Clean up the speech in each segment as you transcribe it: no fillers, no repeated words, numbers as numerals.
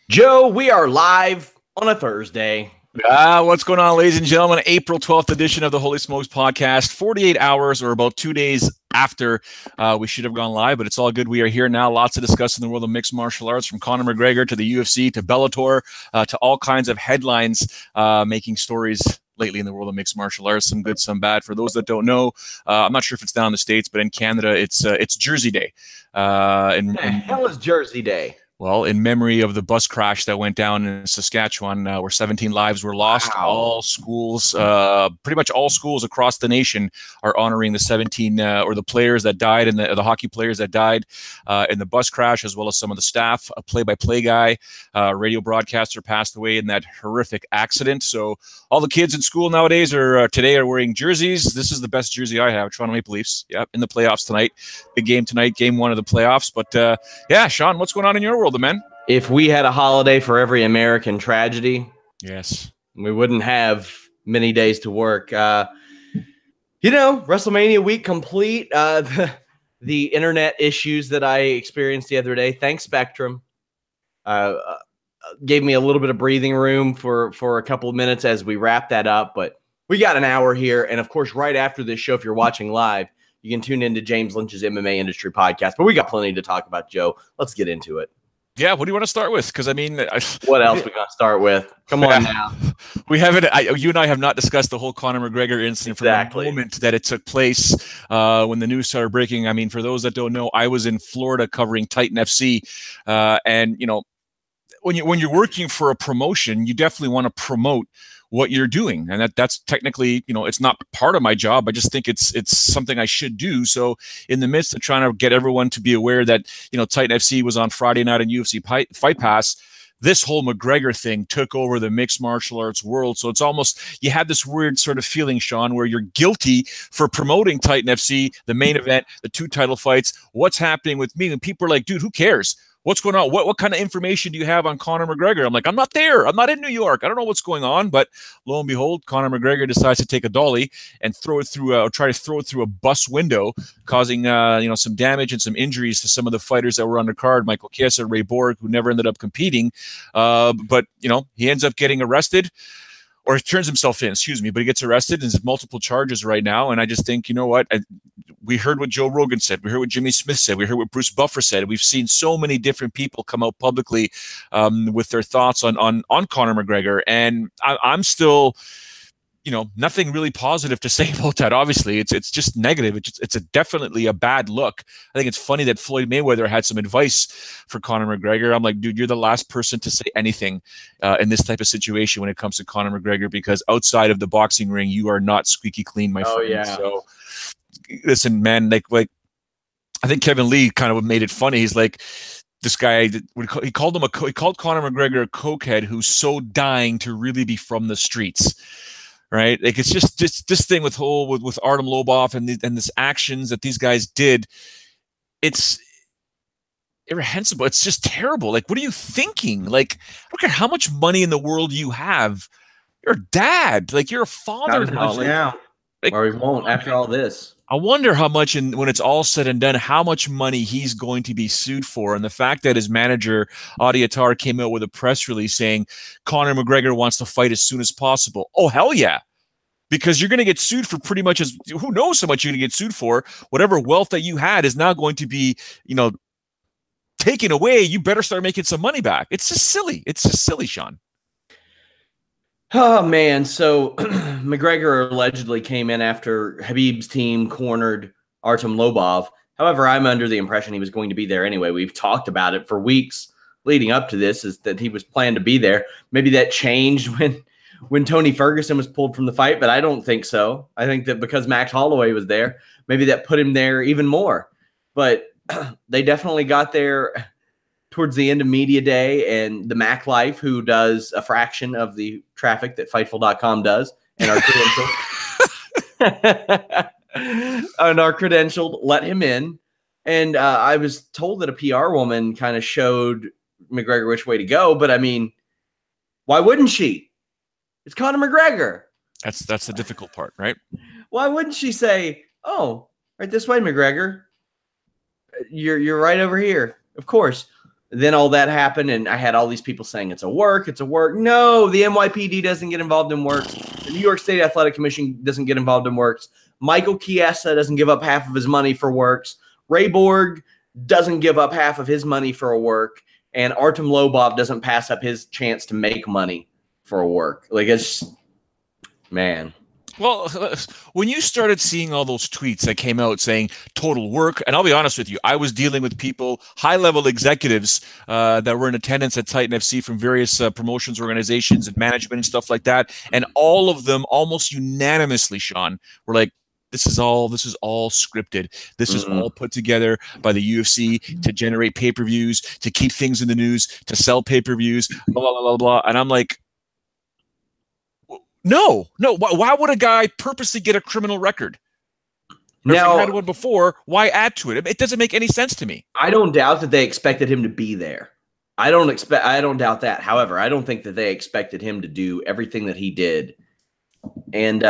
Joe, we are live on a Thursday. What's going on, ladies and gentlemen? April 12th edition of the Holy Smokes podcast. 48 hours or about 2 days after we should have gone live, but it's all good. We are here now. Lots to discuss in the world of mixed martial arts, from Conor McGregor to the UFC to Bellator to all kinds of headlines making stories lately in the world of mixed martial arts. Some good, some bad. For those that don't know, I'm not sure if it's down in the States, but in Canada, it's Jersey Day. What the hell is Jersey Day? Well, in memory of the bus crash that went down in Saskatchewan, where 17 lives were lost, Wow. all schools, pretty much all schools across the nation are honoring the 17 or the players that died and the hockey players that died in the bus crash, as well as some of the staff. A play-by-play guy, radio broadcaster, passed away in that horrific accident. So all the kids in school nowadays today are wearing jerseys. This is the best jersey I have, Toronto Maple Leafs. Yep, in the playoffs tonight. Big game tonight, game one of the playoffs. But yeah, Sean, what's going on in your world? Man, if we had a holiday for every American tragedy, yes, we wouldn't have many days to work. WrestleMania week complete. The internet issues that I experienced the other day, thanks Spectrum, gave me a little bit of breathing room for a couple of minutes as we wrap that up. But we got an hour here, and of course, right after this show, if you're watching live, you can tune into James Lynch's MMA Industry Podcast. But we got plenty to talk about, Joe. Let's get into it. Yeah, what do you want to start with? Because I mean, what else we gonna start with? Come on now. We haven't. You and I have not discussed the whole Conor McGregor incident from the moment that it took place when the news started breaking. I mean, for those that don't know, I was in Florida covering Titan FC, and you know, when you're working for a promotion, you definitely want to promote what you're doing, and that's technically, you know, it's not part of my job. I just think it's something I should do. So in the midst of trying to get everyone to be aware that, you know, Titan FC was on Friday night on UFC Fight Pass, this whole McGregor thing took over the mixed martial arts world. So it's almost, you have this weird sort of feeling, Sean, where you're guilty for promoting Titan FC, the main event, the 2 title fights. What's happening with me? And people are like, dude, who cares? What's going on? What kind of information do you have on Conor McGregor? I'm like, I'm not there. I'm not in New York. I don't know what's going on. But lo and behold, Conor McGregor decides to take a dolly and throw it through, or try to throw it through a bus window, causing some damage and some injuries to some of the fighters that were on the card. Michael Chiesa, Ray Borg, who never ended up competing. But you know, he ends up getting arrested. Or he turns himself in, but he gets arrested and there's multiple charges right now. And I just think, you know what? We heard what Joe Rogan said. We heard what Jimmy Smith said. We heard what Bruce Buffer said. We've seen so many different people come out publicly with their thoughts on Conor McGregor. And I'm still, you know, nothing really positive to say about that. Obviously, it's just negative. It's definitely a bad look. I think it's funny that Floyd Mayweather had some advice for Conor McGregor. I'm like, dude, you're the last person to say anything in this type of situation when it comes to Conor McGregor, because outside of the boxing ring, you are not squeaky clean, my friend. Yeah. So listen, man, like I think Kevin Lee kind of made it funny. He's like, this guy, he called Conor McGregor a cokehead who's so dying to really be from the streets. Right, like it's just this thing with Artem Lobov and this actions that these guys did. It's irreprehensible. It's just terrible. Like, what are you thinking? Like, I don't care how much money in the world you have. You're a dad. Like, you're a father. Or he won't after all this. I wonder how much, when it's all said and done, how much money he's going to be sued for. And the fact that his manager, Adi Attar, came out with a press release saying Conor McGregor wants to fight as soon as possible. Oh, hell yeah. Because you're going to get sued for pretty much who knows how much you're going to get sued for. Whatever wealth that you had is now going to be, you know, taken away. You better start making some money back. It's just silly. It's just silly, Sean. Oh, man. So McGregor allegedly came in after Khabib's team cornered Artem Lobov. However, I'm under the impression he was going to be there anyway. We've talked about it for weeks leading up to this, is that he was planned to be there. Maybe that changed when Tony Ferguson was pulled from the fight, but I don't think so. I think that because Max Holloway was there, maybe that put him there even more. But they definitely got there towards the end of media day, and the Mac Life, who does a fraction of the traffic that Fightful.com does, and our credentialed let him in. And I was told that a PR woman kind of showed McGregor which way to go, but I mean, why wouldn't she? It's Conor McGregor. That's the difficult part, right? Why wouldn't she say, "Oh, right this way, McGregor. You're right over here." Of course. Then all that happened, and I had all these people saying it's a work. No, the NYPD doesn't get involved in works. The New York State Athletic Commission doesn't get involved in works. Michael Chiesa doesn't give up half of his money for works. Ray Borg doesn't give up half of his money for a work. And Artem Lobov doesn't pass up his chance to make money for a work. Like, it's, man. Well, when you started seeing all those tweets that came out saying total work, and I'll be honest with you, I was dealing with people, high-level executives that were in attendance at Titan FC from various promotions organizations and management and stuff like that, and all of them almost unanimously, Sean, were like, this is all scripted. This is all put together by the UFC to generate pay-per-views, to keep things in the news, to sell pay-per-views, blah, blah, blah, blah. And I'm like, no. Why would a guy purposely get a criminal record? Now, if he had one before, why add to it? It doesn't make any sense to me. I don't doubt that they expected him to be there. I don't doubt that. However, I don't think that they expected him to do everything that he did. And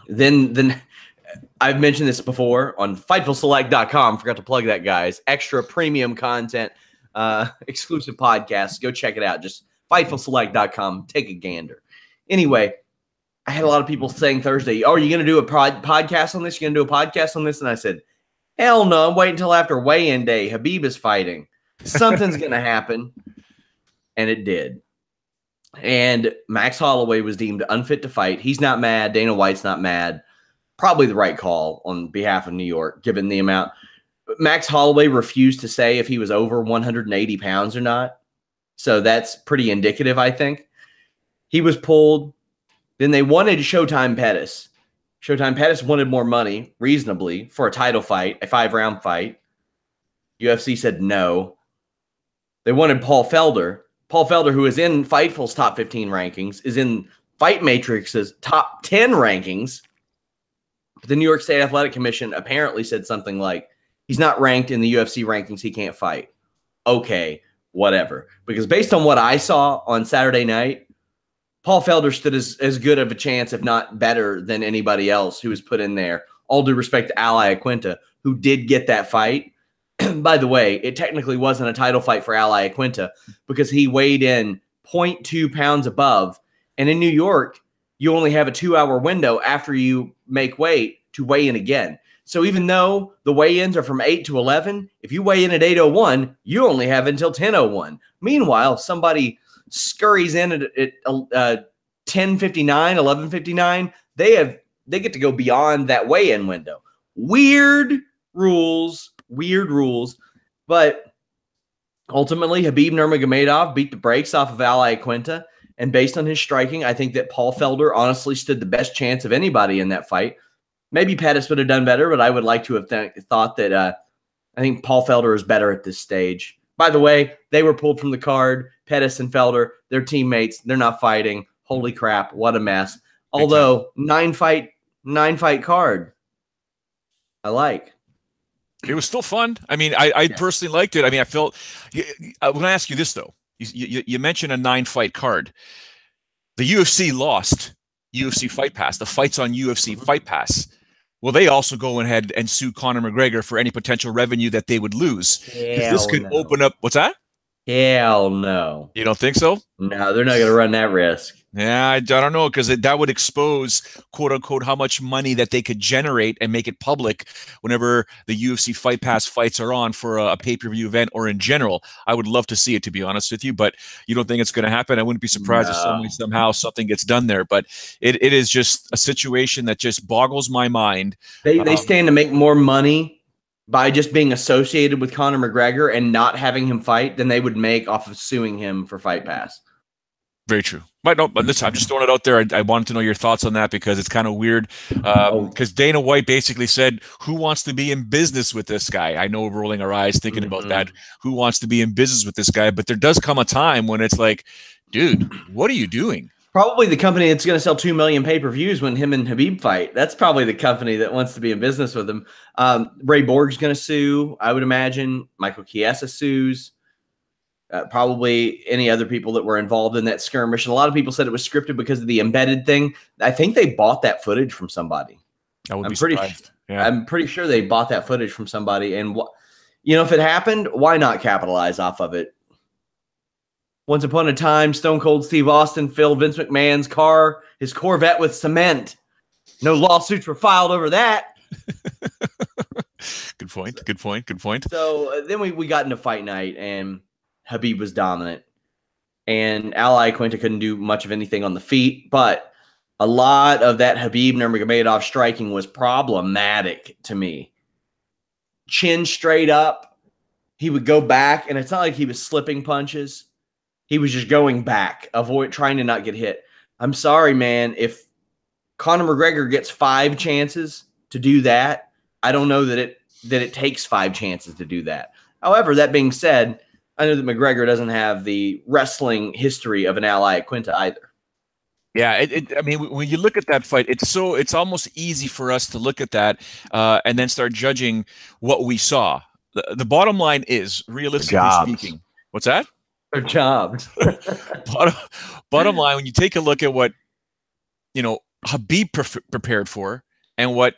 then I've mentioned this before on FightfulSelect.com. Forgot to plug that, guys. Extra premium content, exclusive podcasts. Go check it out. Just FightfulSelect.com. Take a gander. Anyway, I had a lot of people saying Thursday, "Oh, are you going to do a podcast on this? You're going to do a podcast on this?" And I said, "Hell no, I'm waiting until after weigh-in day. Khabib is fighting. Something's going to happen." And it did. And Max Holloway was deemed unfit to fight. He's not mad. Dana White's not mad. Probably the right call on behalf of New York, given the amount. But Max Holloway refused to say if he was over 180 pounds or not. So that's pretty indicative, I think. He was pulled. Then they wanted Showtime Pettis. Showtime Pettis wanted more money, reasonably, for a title fight, a 5-round fight. UFC said no. They wanted Paul Felder. Paul Felder, who is in Fightful's top 15 rankings, is in Fight Matrix's top 10 rankings. But the New York State Athletic Commission apparently said something like, he's not ranked in the UFC rankings, he can't fight. Okay, whatever. Because based on what I saw on Saturday night, Paul Felder stood as good of a chance, if not better, than anybody else who was put in there. All due respect to Ali Aquinta, who did get that fight. By the way, it technically wasn't a title fight for Ali Aquinta because he weighed in 0.2 pounds above. And in New York, you only have a 2-hour window after you make weight to weigh in again. So even though the weigh-ins are from 8 to 11, if you weigh in at 8:01, you only have until 10:01. Meanwhile, somebody scurries in at 10:59, 11:59, they get to go beyond that weigh-in window. Weird rules. But ultimately, Khabib Nurmagomedov beat the brakes off of Ali Aquinta, and based on his striking, I think that Paul Felder honestly stood the best chance of anybody in that fight. Maybe Pettis would have done better, but I would like to have thought that I think Paul Felder is better at this stage. By the way, they were pulled from the card. Pettis and Felder, they're teammates. They're not fighting. Holy crap, what a mess. Although, nine fight card. I like. It was still fun. I mean, I personally liked it. I mean, I felt – I'm going to ask you this, though. You mentioned a 9-fight card. The UFC lost UFC Fight Pass. The fight's on UFC Fight Pass. Will they also go ahead and sue Conor McGregor for any potential revenue that they would lose? This could open up – what's that? Hell no. You don't think so? No, they're not going to run that risk. Yeah, I don't know, because that would expose, quote unquote, how much money that they could generate and make it public whenever the UFC Fight Pass fights are on for a pay-per-view event or in general. I would love to see it, to be honest with you, but you don't think it's going to happen? I wouldn't be surprised if somehow something gets done there, but it is just a situation that just boggles my mind. They stand to make more money by just being associated with Conor McGregor and not having him fight than they would make off of suing him for Fight Pass. Very true. But no, but listen, I'm just throwing it out there. I wanted to know your thoughts on that because it's kind of weird. Because Dana White basically said, who wants to be in business with this guy? I know we're rolling our eyes thinking about that. Who wants to be in business with this guy? But there does come a time when it's like, dude, what are you doing? Probably the company that's going to sell 2 million pay-per-views when him and Khabib fight. That's probably the company that wants to be in business with him. Ray Borg's going to sue, I would imagine. Michael Chiesa sues. Probably any other people that were involved in that skirmish. And a lot of people said it was scripted because of the embedded thing. I think they bought that footage from somebody. I would be surprised. I'm pretty sure they bought that footage from somebody. And You know, if it happened, why not capitalize off of it? Once upon a time, Stone Cold Steve Austin filled Vince McMahon's car, his Corvette, with cement. No lawsuits were filed over that. Good point. Good point. Good point. So then we got into fight night, and Khabib was dominant. And Al Iaquinta couldn't do much of anything on the feet, but a lot of that Khabib Nurmagomedov striking was problematic to me. Chin straight up. He would go back, and it's not like he was slipping punches. He was just going back, trying to not get hit. I'm sorry, man. If Conor McGregor gets 5 chances to do that, I don't know that it takes 5 chances to do that. However, that being said, I know that McGregor doesn't have the wrestling history of an Al Iaquinta either. Yeah, I mean, when you look at that fight, it's almost easy for us to look at that and then start judging what we saw. The bottom line is, realistically speaking, what's that? Their jobs. Bottom line, when you take a look at what Khabib prepared for and what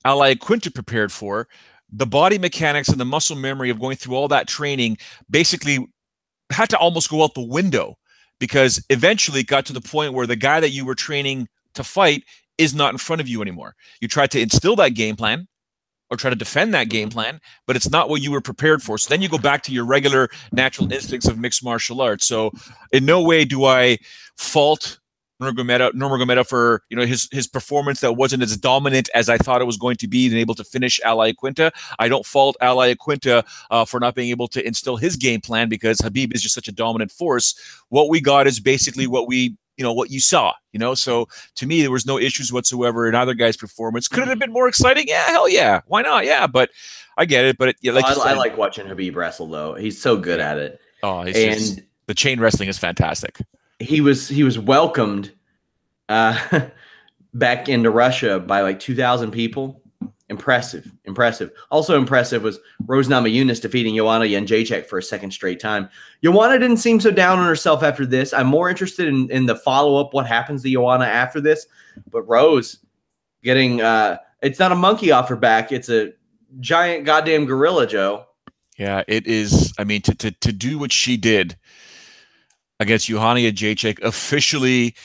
Al Iaquinta prepared for, the body mechanics and the muscle memory of going through all that training basically had to almost go out the window, because eventually it got to the point where the guy that you were training to fight is not in front of you anymore. You tried to instill that game plan or try to defend that game plan, but it's not what you were prepared for. So then you go back to your regular natural instincts of mixed martial arts. So in no way do I fault Nurmagomedov for his performance that wasn't as dominant as I thought it was going to be, and able to finish Al Iaquinta. I don't fault Al Iaquinta for not being able to instill his game plan, because Khabib is just such a dominant force. What we got is basically what you saw. So to me, there was no issues whatsoever in either guy's performance. Could it have been more exciting? Yeah, hell yeah, why not? Yeah, but I get it. But I like watching Khabib wrestle, though. He's so good at it. Oh, the chain wrestling is fantastic. He was welcomed back into Russia by like 2,000 people. Impressive. Also impressive was Rose Namajunas defeating Joanna Jędrzejczyk for a second straight time. Joanna didn't seem so down on herself after this. I'm more interested in the follow-up, what happens to Joanna after this. But Rose getting it's not a monkey off her back. It's a giant goddamn gorilla, Joe. Yeah, it is. I mean, to do what she did against Joanna Jędrzejczyk officially,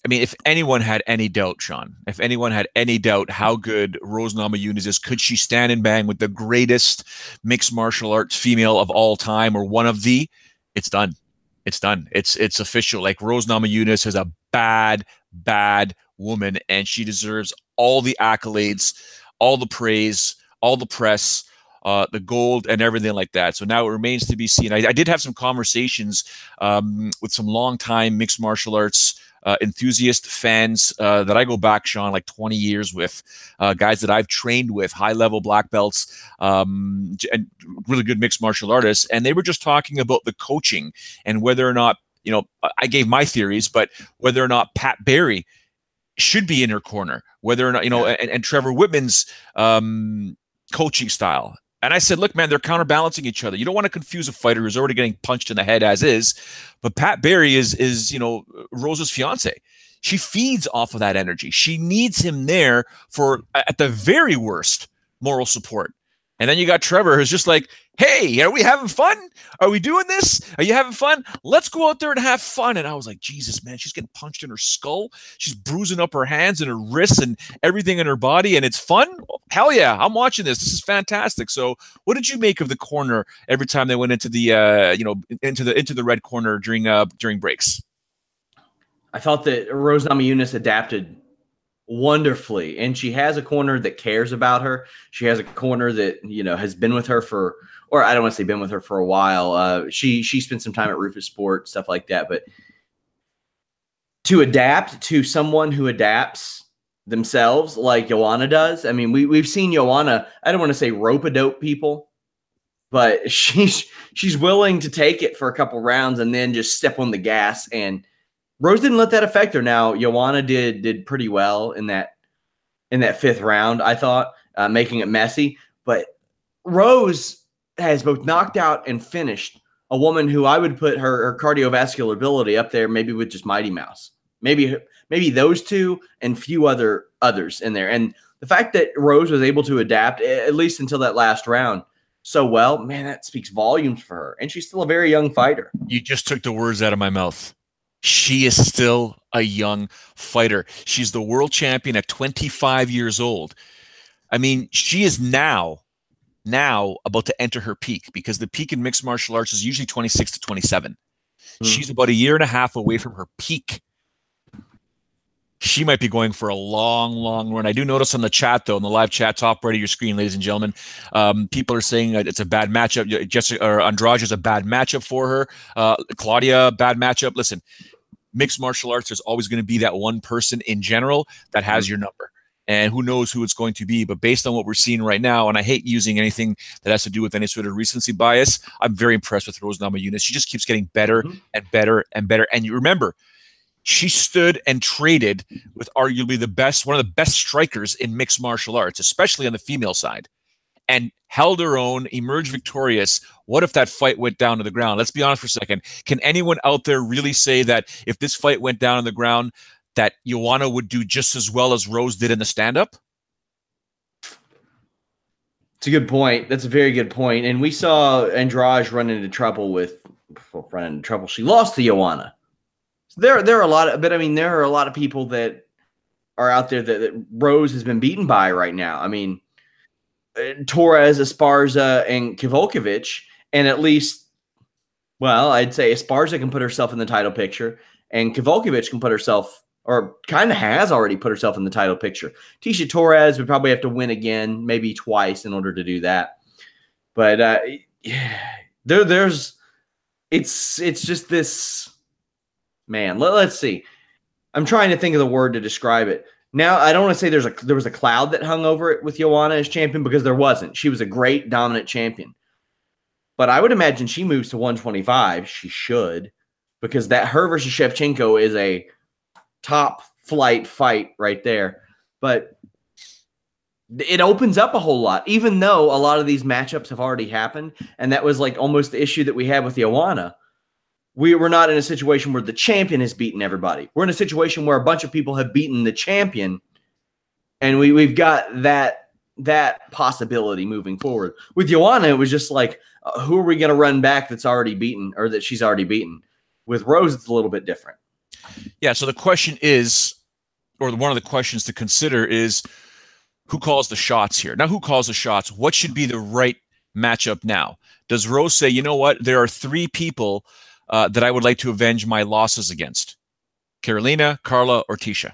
I mean, if anyone had any doubt, Sean, if anyone had any doubt how good Rose Namajunas is, could she stand and bang with the greatest mixed martial arts female of all time, or one of the, it's done. It's done. It's official. Like, Rose Namajunas is a bad woman, and she deserves all the accolades, all the praise, all the press, the gold and everything like that. So now it remains to be seen. I did have some conversations with some longtime mixed martial arts enthusiast fans that I go back, Sean, like 20 years with, guys that I've trained with, high-level black belts, and really good mixed martial artists. And they were just talking about the coaching and whether or not, I gave my theories, but whether or not Pat Barry should be in her corner, whether or not, and Trevor Whitman's coaching style. And I said, look, man, they're counterbalancing each other. You don't want to confuse a fighter who's already getting punched in the head as is. But Pat Barry is Rose's fiance. She feeds off of that energy. She needs him there for, at the very worst, moral support. And then you got Trevor, who's just like, hey, are we having fun? Are we doing this? Are you having fun? Let's go out there and have fun. And I was like, Jesus, man, she's getting punched in her skull. She's bruising up her hands and her wrists and everything in her body. And it's fun. Hell yeah, I'm watching this. This is fantastic. So what did you make of the corner every time they went into the, into the red corner during breaks? I thought that Rose Namajunas adapted wonderfully, and she has a corner that cares about her. She has a corner that has been with her for, or I don't want to say been with her for a while. She spent some time at Rufus Sport, stuff like that. But to adapt to someone who adapts themselves like Joanna does, I mean, we've seen Joanna, I don't want to say rope-a-dope people, but she's willing to take it for a couple rounds and then just step on the gas. And Rose didn't let that affect her. Now, Joanna did pretty well in that 5th round, I thought, making it messy. But Rose has both knocked out and finished a woman who I would put her cardiovascular ability up there, maybe with just Mighty Mouse. Maybe those two and few others in there. And the fact that Rose was able to adapt, at least until that last round, so well, man, that speaks volumes for her. And she's still a very young fighter. You just took the words out of my mouth. She is still a young fighter. She's the world champion at 25 years old. I mean, she is now about to enter her peak, because the peak in mixed martial arts is usually 26 to 27. She's about a year and a half away from her peak. She might be going for a long, long run. I do notice on the chat, though, in the live chat, top right of your screen, ladies and gentlemen, people are saying it's a bad matchup. Jessica or Andrade is a bad matchup for her. Claudia, bad matchup. Listen, mixed martial arts, there's always going to be that one person in general that has your number. And who knows who it's going to be. But based on what we're seeing right now, and I hate using anything that has to do with any sort of recency bias, I'm very impressed with Rose Namajunas. She just keeps getting better and better and better. And you remember, she stood and traded with arguably one of the best strikers in mixed martial arts, especially on the female side, and held her own, emerged victorious. What if that fight went down to the ground? Let's be honest for a second. Can anyone out there really say that if this fight went down on the ground, that Joanna would do just as well as Rose did in the stand-up? It's a good point. That's a very good point. And we saw Andrade run into trouble She lost to Joanna. So there are a lot of, but I mean, there are a lot of people that are out there that Rose has been beaten by right now. I mean, Torres, Esparza, and Kivulkovic, and at least, well, I'd say Esparza can put herself in the title picture, and Kivulkovic can put herself, or kind of has already put herself in the title picture. Tisha Torres would probably have to win again, maybe twice, in order to do that. But it's just this, man. Let's see. I'm trying to think of the word to describe it. Now, I don't want to say there was a cloud that hung over it with Joanna as champion, because there wasn't. She was a great dominant champion. But I would imagine she moves to 125. She should, because her versus Shevchenko is a top flight fight right there. But it opens up a whole lot, even though a lot of these matchups have already happened. And that was like almost the issue that we had with Joanna. We're not in a situation where the champion has beaten everybody. We're in a situation where a bunch of people have beaten the champion, and we've got that possibility moving forward. With Joanna, it was just like, who are we going to run back that's already beaten, or that she's already beaten? With Rose, it's a little bit different. Yeah, so the question is, or one of the questions to consider is, who calls the shots here? Now, who calls the shots? What should be the right matchup now? Does Rose say, you know what, there are three people that I would like to avenge my losses against? Carolina, Carla, or Tisha?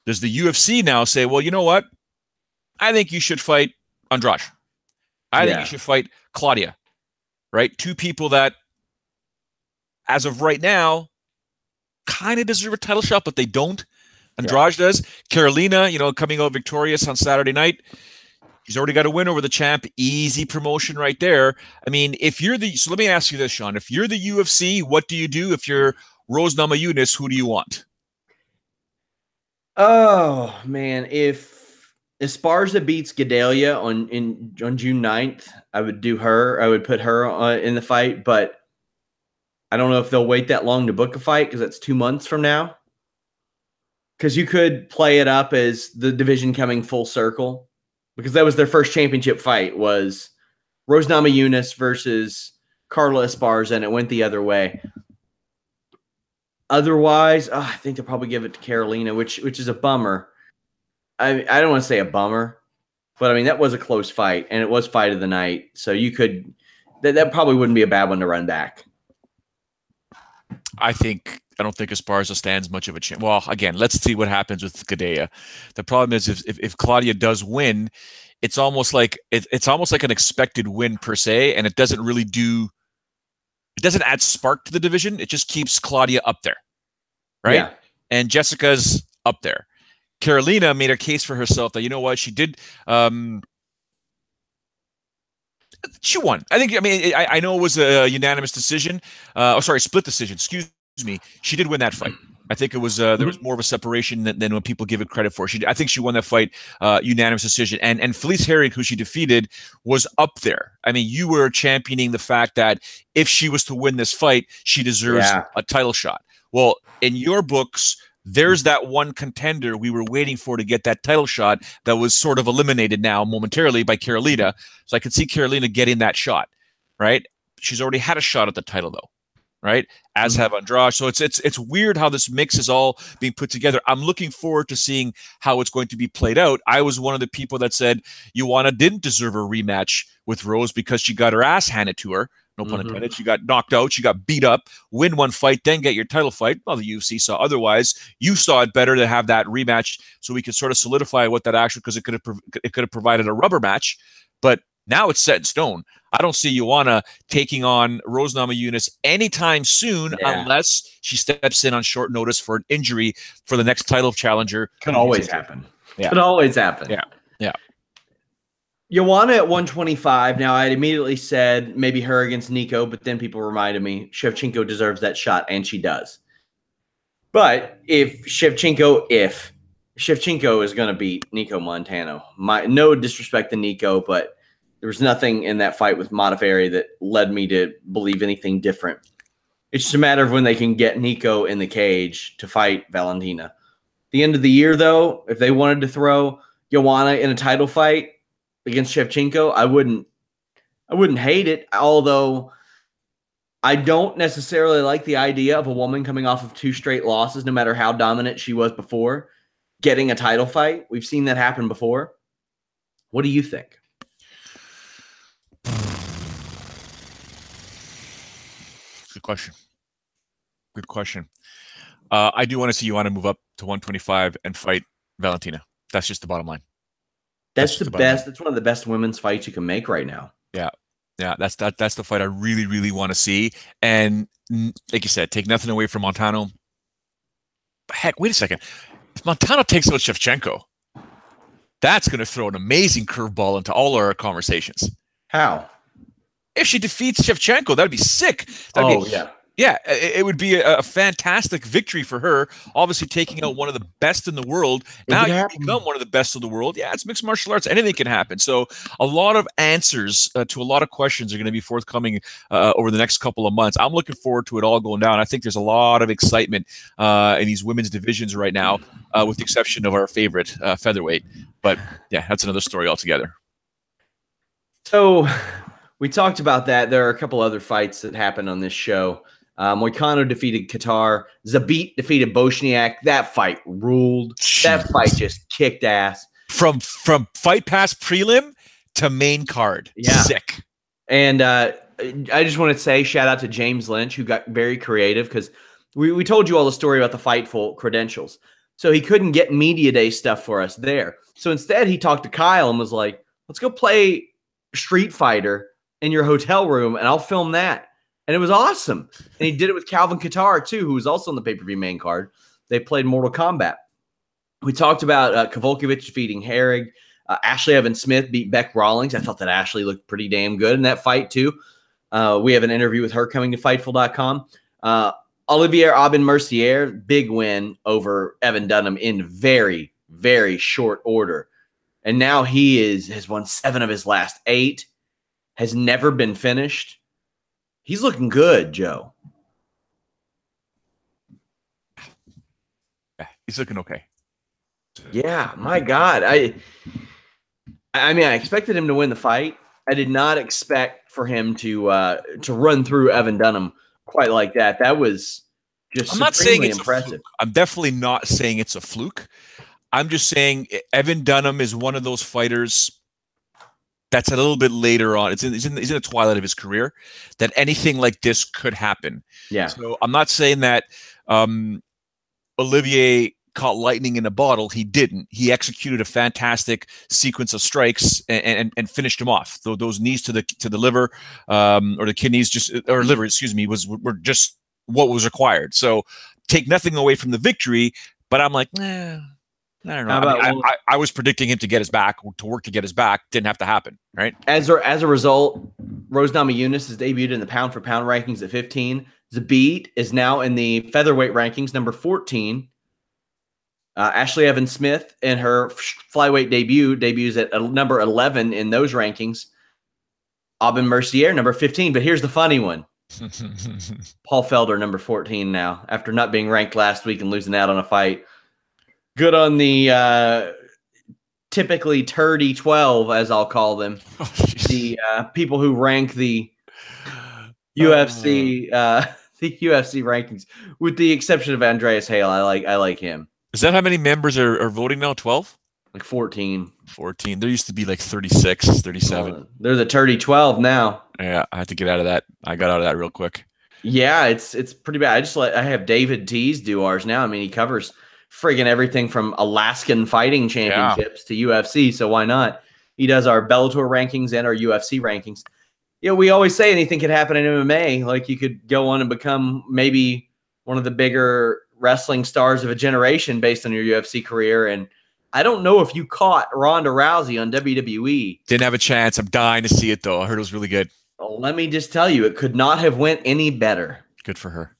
Does the UFC now say, well, you know what? I think you should fight Andrade. I think you should fight Claudia, right? Two people that, as of right now, kind of deserve a title shot, but they don't. Andrade does. Carolina, coming out victorious on Saturday night. She's already got a win over the champ. Easy promotion right there. I mean, so let me ask you this, Sean. If you're the UFC, what do you do? If you're Rose Namajunas, who do you want? Oh, man. If Esparza beats Gedalia on June 9th, I would do her. I would put her in the fight, but I don't know if they'll wait that long to book a fight, because that's 2 months from now. Because you could play it up as the division coming full circle, because that was their first championship fight, was Rose Namajunas versus Carla Esparza, and it went the other way. Otherwise, I think they'll probably give it to Carolina, which is a bummer. I don't want to say a bummer, but I mean, that was a close fight, and it was fight of the night. So you could, that probably wouldn't be a bad one to run back. I don't think Esparza stands much of a chance. Well, again, let's see what happens with Gedea. The problem is if Claudia does win, it's almost like an expected win per se, and it doesn't add spark to the division. It just keeps Claudia up there, right? Yeah. And Jessica's up there. Carolina made a case for herself that, you know what, she did. She won. I know it was a unanimous decision. Split decision. Excuse me. She did win that fight. I think it was there was more of a separation than when people give it credit for. I think she won that fight, unanimous decision. And Felice Herring, who she defeated, was up there. I mean, you were championing the fact that if she was to win this fight, she deserves a title shot. Well, in your books, there's that one contender we were waiting for to get that title shot that was sort of eliminated now momentarily by Carolina. So I could see Carolina getting that shot, right? She's already had a shot at the title though, right? As have Andrade. So it's weird how this mix is all being put together. I'm looking forward to seeing how it's going to be played out. I was one of the people that said Joanna didn't deserve a rematch with Rose because she got her ass handed to her. No pun intended. She got knocked out. She got beat up. Win one fight, then get your title fight. Well, the UFC saw otherwise. You saw it better to have that rematch so we could sort of solidify what that actually, because it could have provided a rubber match. But now it's set in stone. I don't see Joanna taking on Rose Namajunas anytime soon unless she steps in on short notice for an injury for the next title challenger. Could always happen. Yeah. Could always happen. Yeah. Yeah. Joanna at 125. Now, I immediately said maybe her against Nico, but then people reminded me Shevchenko deserves that shot, and she does. But if Shevchenko is going to beat Nico Montano, no disrespect to Nico, but there was nothing in that fight with Modafferi that led me to believe anything different. It's just a matter of when they can get Nico in the cage to fight Valentina. At the end of the year, though, if they wanted to throw Joanna in a title fight against Shevchenko, I wouldn't hate it, although I don't necessarily like the idea of a woman coming off of 2 straight losses, no matter how dominant she was before, getting a title fight. We've seen that happen before. What do you think? Good question. Good question. I do want to see Joanna move up to 125 and fight Valentina. That's just the bottom line. That's the best. That's one of the best women's fights you can make right now. Yeah. Yeah, that's the fight I really, really want to see. And like you said, take nothing away from Montano. Heck, wait a second. If Montano takes out Shevchenko, that's going to throw an amazing curveball into all our conversations. How? If she defeats Shevchenko, that'd be sick. Yeah, it would be a fantastic victory for her. Obviously, taking out one of the best in the world. Now you become one of the best in the world. Yeah, it's mixed martial arts. Anything can happen. So a lot of answers to a lot of questions are going to be forthcoming over the next couple of months. I'm looking forward to it all going down. I think there's a lot of excitement in these women's divisions right now, with the exception of our favorite featherweight. But yeah, that's another story altogether. So we talked about that. There are a couple other fights that happened on this show. Moicano defeated Qatar. Zabit defeated Bosniak. That fight ruled. Jeez. That fight just kicked ass. From Fight Pass prelim to main card. Yeah. Sick. And I just want to say shout out to James Lynch, who got very creative, because we told you all the story about the Fightful credentials. So he couldn't get media day stuff for us there. So instead he talked to Kyle and was like, let's go play Street Fighter in your hotel room and I'll film that. And it was awesome. And he did it with Calvin Kattar, too, who was also on the pay-per-view main card. They played Mortal Kombat. We talked about Kowalkiewicz defeating Herrig. Ashley Evans-Smith beat Beck Rawlings. I thought that Ashley looked pretty damn good in that fight, too. We have an interview with her coming to Fightful.com. Olivier Aubin-Mercier, big win over Evan Dunham in very, very short order. And now he has won 7 of his last 8, has never been finished. He's looking good, Joe. Yeah, he's looking okay. Yeah, my God. I mean, I expected him to win the fight. I did not expect for him to run through Evan Dunham quite like that. That was just I'm not saying it's impressive. I'm definitely not saying it's a fluke. I'm just saying Evan Dunham is one of those fighters that's a little bit later on. He's in the twilight of his career, that anything like this could happen. Yeah. So I'm not saying that Olivier caught lightning in a bottle. He didn't. He executed a fantastic sequence of strikes and finished him off. Those knees to the liver, or the kidneys, liver, excuse me, were just what was required. So take nothing away from the victory, but I'm like, I don't know. I was predicting him to get his back, to work to get his back. Didn't have to happen, right? As a result, Rose Namajunas has debuted in the pound-for-pound rankings at 15. Zabit is now in the featherweight rankings, number 14. Ashley Evans-Smith in her flyweight debuts at number 11 in those rankings. Aubin-Mercier, number 15. But here's the funny one. Paul Felder, number 14 now, after not being ranked last week and losing out on a fight. Good on the typically turdy 12, as I'll call them. Oh, the people who rank the UFC the UFC rankings, with the exception of Andreas Hale. I like him. Is that how many members are voting now? 12? Like 14. 14. There used to be like 36, 37. They're the turdy 12 now. Yeah, I have to get out of that. I got out of that real quick. Yeah, it's pretty bad. I have David Tees do ours now. I mean, he covers friggin' everything from Alaskan fighting championships to UFC, so why not? He does our Bellator rankings and our UFC rankings. You know, we always say anything could happen in MMA. Like, you could go on and become maybe one of the bigger wrestling stars of a generation based on your UFC career. And I don't know if you caught Ronda Rousey on WWE. Didn't have a chance. I'm dying to see it, though. I heard it was really good. Well, let me just tell you, it could not have went any better. Good for her.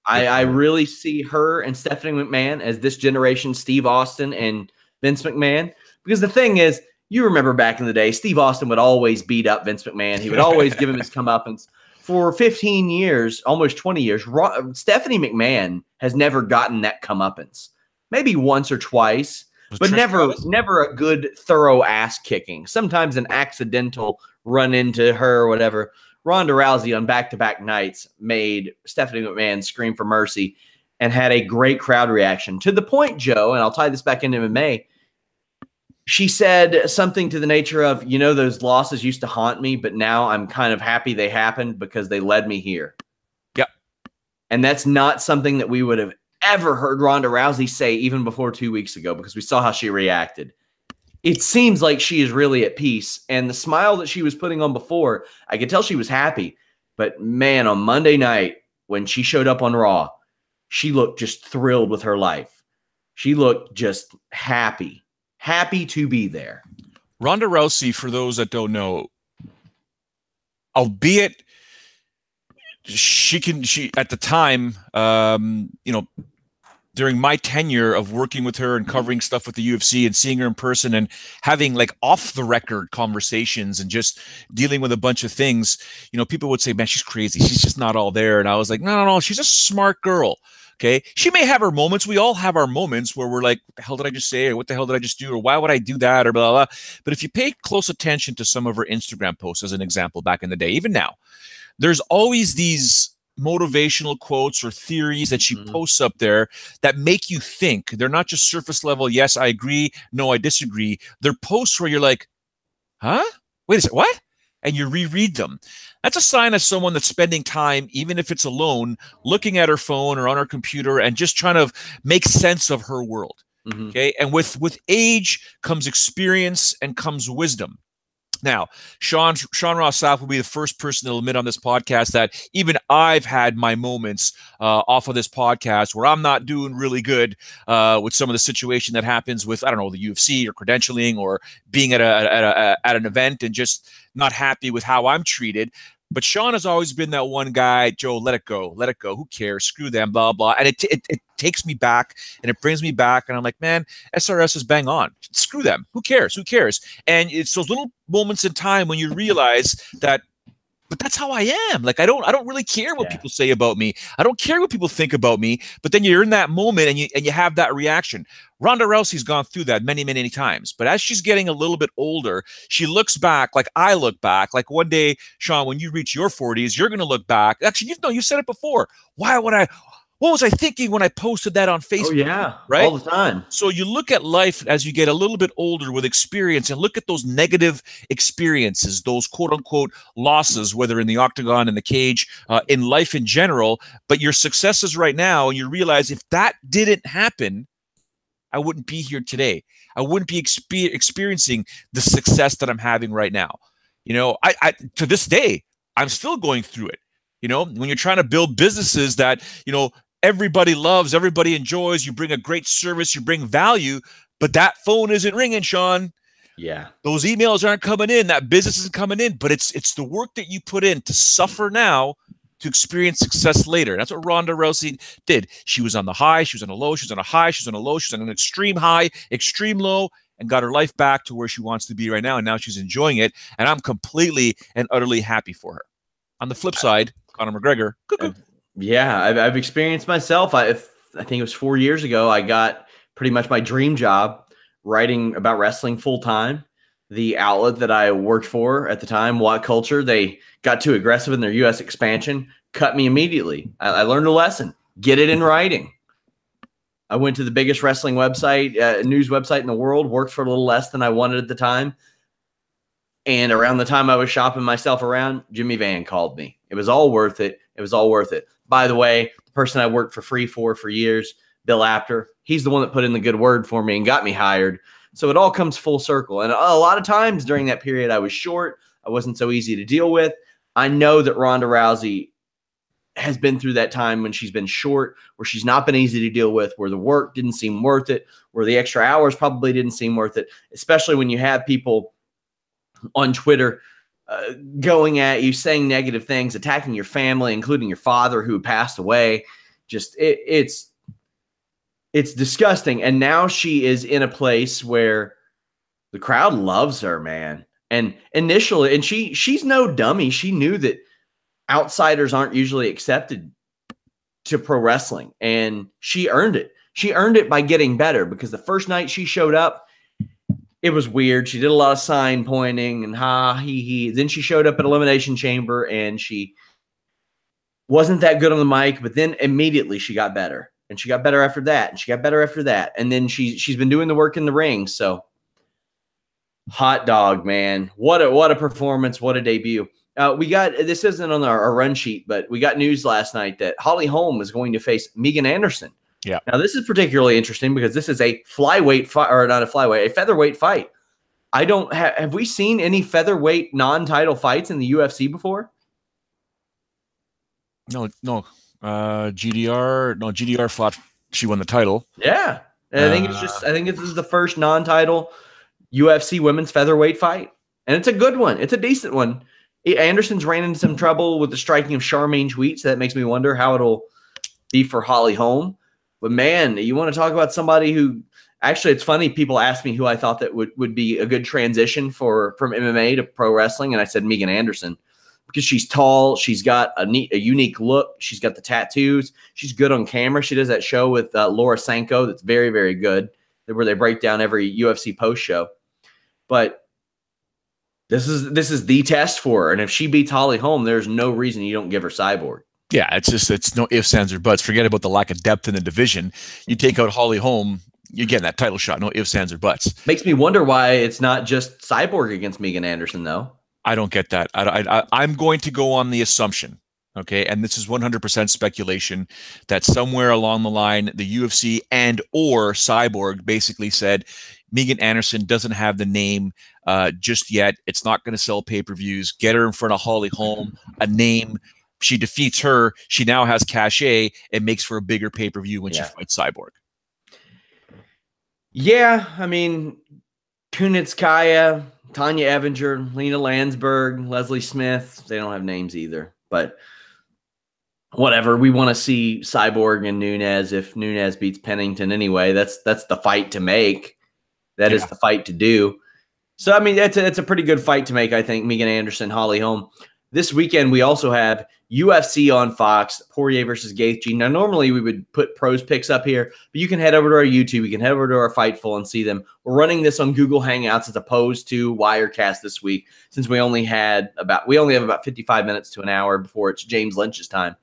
I really see her and Stephanie McMahon as this generation Steve Austin and Vince McMahon. Because the thing is, you remember back in the day, Steve Austin would always beat up Vince McMahon. He would always give him his comeuppance. For 15 years, almost 20 years, Stephanie McMahon has never gotten that comeuppance. Maybe once or twice, but never a good, thorough ass kicking. Sometimes an accidental run into her or whatever. Ronda Rousey on back-to-back nights made Stephanie McMahon scream for mercy and had a great crowd reaction. To the point, Joe, and I'll tie this back into MMA, she said something to the nature of, you know, those losses used to haunt me, but now I'm kind of happy they happened because they led me here. Yep. And that's not something that we would have ever heard Ronda Rousey say even before 2 weeks ago, because we saw how she reacted. It seems like she is really at peace. And the smile that she was putting on before, I could tell she was happy. But man, on Monday night, when she showed up on Raw, she looked just thrilled with her life. She looked just happy to be there. Ronda Rousey, for those that don't know, albeit she at the time, during my tenure of working with her and covering stuff with the UFC and seeing her in person and having like off the record conversations and just dealing with a bunch of things, you know, people would say, man, she's crazy. She's just not all there. And I was like, no. She's a smart girl. Okay. She may have her moments. We all have our moments where we're like, what the hell did I just say? Or what the hell did I just do? Or why would I do that? Or blah, blah, blah. But if you pay close attention to some of her Instagram posts, as an example, back in the day, even now, there's always these motivational quotes or theories that she posts up there that make you think. They're not just surface level. Yes, I agree. No, I disagree. They're posts where you're like, huh? Wait a second, what? And you reread them. That's a sign of someone that's spending time, even if it's alone, looking at her phone or on her computer and just trying to make sense of her world. Okay. And with age comes experience and comes wisdom. Now, Sean Ross Sapp will be the first person to admit on this podcast that even I've had my moments off of this podcast where I'm not doing really good with some of the situation that happens with, I don't know, the UFC or credentialing or being at an event and just not happy with how I'm treated. But Sean has always been that one guy, Joe, let it go. Who cares? Screw them, blah, blah. And it takes me back and it brings me back. And I'm like, man, SRS is bang on. Screw them. Who cares? And it's those little moments in time when you realize that, but that's how I am. Like, I don't really care what people say about me. I don't care what people think about me. But then you're in that moment and you have that reaction. Ronda Rousey's gone through that many, many times. But as she's getting a little bit older, she looks back like I look back. Like one day, Sean, when you reach your 40s, you're going to look back. Actually, you said it before. What was I thinking when I posted that on Facebook? Oh, yeah. Right? All the time. So you look at life as you get a little bit older with experience and look at those negative experiences, those quote unquote losses, whether in the octagon, in the cage, in life in general, but your successes right now. And you realize if that didn't happen, I wouldn't be here today. I wouldn't be experiencing the success that I'm having right now. You know, I to this day, I'm still going through it. You know, when you're trying to build businesses that, you know, everybody loves, everybody enjoys, you bring a great service, you bring value, but that phone isn't ringing, Sean. Yeah. Those emails aren't coming in, that business isn't coming in, but it's the work that you put in to suffer now to experience success later. That's what Ronda Rousey did. She was on the high, she was on a low, she was on a high, she was on a low, she was on an extreme high, extreme low, and got her life back to where she wants to be right now, and now she's enjoying it, and I'm completely and utterly happy for her. On the flip side, Conor McGregor. Yeah, I've experienced myself. I think it was 4 years ago. I got pretty much my dream job writing about wrestling full time. The outlet that I worked for at the time, What Culture, they got too aggressive in their U.S. expansion, cut me immediately. I learned a lesson. Get it in writing. I went to the biggest wrestling website, news website in the world, worked for a little less than I wanted at the time. And around the time I was shopping myself around, Jimmy Van called me. It was all worth it. It was all worth it. By the way, the person I worked for free for years, Bill Apter, he's the one that put in the good word for me and got me hired. So it all comes full circle. And a lot of times during that period, I was short. I wasn't so easy to deal with. I know that Ronda Rousey has been through that time when she's been short, where she's not been easy to deal with, where the work didn't seem worth it, where the extra hours probably didn't seem worth it, especially when you have people on Twitter going at you, saying negative things, attacking your family, including your father who passed away. Just it's disgusting. And now she is in a place where the crowd loves her, man. And initially, and she's no dummy. She knew that outsiders aren't usually accepted to pro wrestling, and she earned it. She earned it by getting better, because the first night she showed up, it was weird. She did a lot of sign pointing and ha, he. Then she showed up at Elimination Chamber, and she wasn't that good on the mic, but then immediately she got better. And she got better after that, and she got better after that. And then she's been doing the work in the ring. So hot dog, man. What a performance. What a debut. We got, this isn't on our run sheet, but we got news last night that Holly Holm is going to face Megan Anderson. Yeah. Now, this is particularly interesting because this is a flyweight fight, or not a flyweight, a featherweight fight. I don't have we seen any featherweight non-title fights in the UFC before? No. GDR fought. She won the title. Yeah. And I think this is the first non-title UFC women's featherweight fight. And it's a good one. It's a decent one. Anderson's ran into some trouble with the striking of Charmaine Tweet, so that makes me wonder how it'll be for Holly Holm. But, man, you want to talk about somebody who – actually, it's funny. People ask me who I thought that would be a good transition from MMA to pro wrestling, and I said Megan Anderson, because she's tall. She's got a unique look. She's got the tattoos. She's good on camera. She does that show with Laura Sanko that's very, very good, where they break down every UFC post show. But this is the test for her. And if she beats Holly Holm, there's no reason you don't give her Cyborg. Yeah, it's no ifs, ands, or buts. Forget about the lack of depth in the division. You take out Holly Holm, you're getting that title shot. No ifs, ands, or buts. Makes me wonder why it's not just Cyborg against Megan Anderson, though. I don't get that. I'm going to go on the assumption, okay, and this is 100% speculation, that somewhere along the line, the UFC and or Cyborg basically said Megan Anderson doesn't have the name just yet. It's not going to sell pay-per-views. Get her in front of Holly Holm, a name. She defeats her. She now has cachet. It makes for a bigger pay-per-view when she fights Cyborg. Yeah, I mean, Kunitskaya, Tanya Evinger, Lena Landsberg, Leslie Smith. They don't have names either, but whatever. We want to see Cyborg and Nunes. If Nunes beats Pennington anyway, that's the fight to make. That is the fight to do. So, I mean, it's a pretty good fight to make, I think, Megan Anderson, Holly Holm. This weekend, we also have UFC on Fox, Poirier versus Gaethje. Now, normally we would put pros picks up here, but you can head over to our YouTube. You can head over to our Fightful and see them. We're running this on Google Hangouts as opposed to Wirecast this week, since we only have about 55 minutes to an hour before it's James Lynch's time.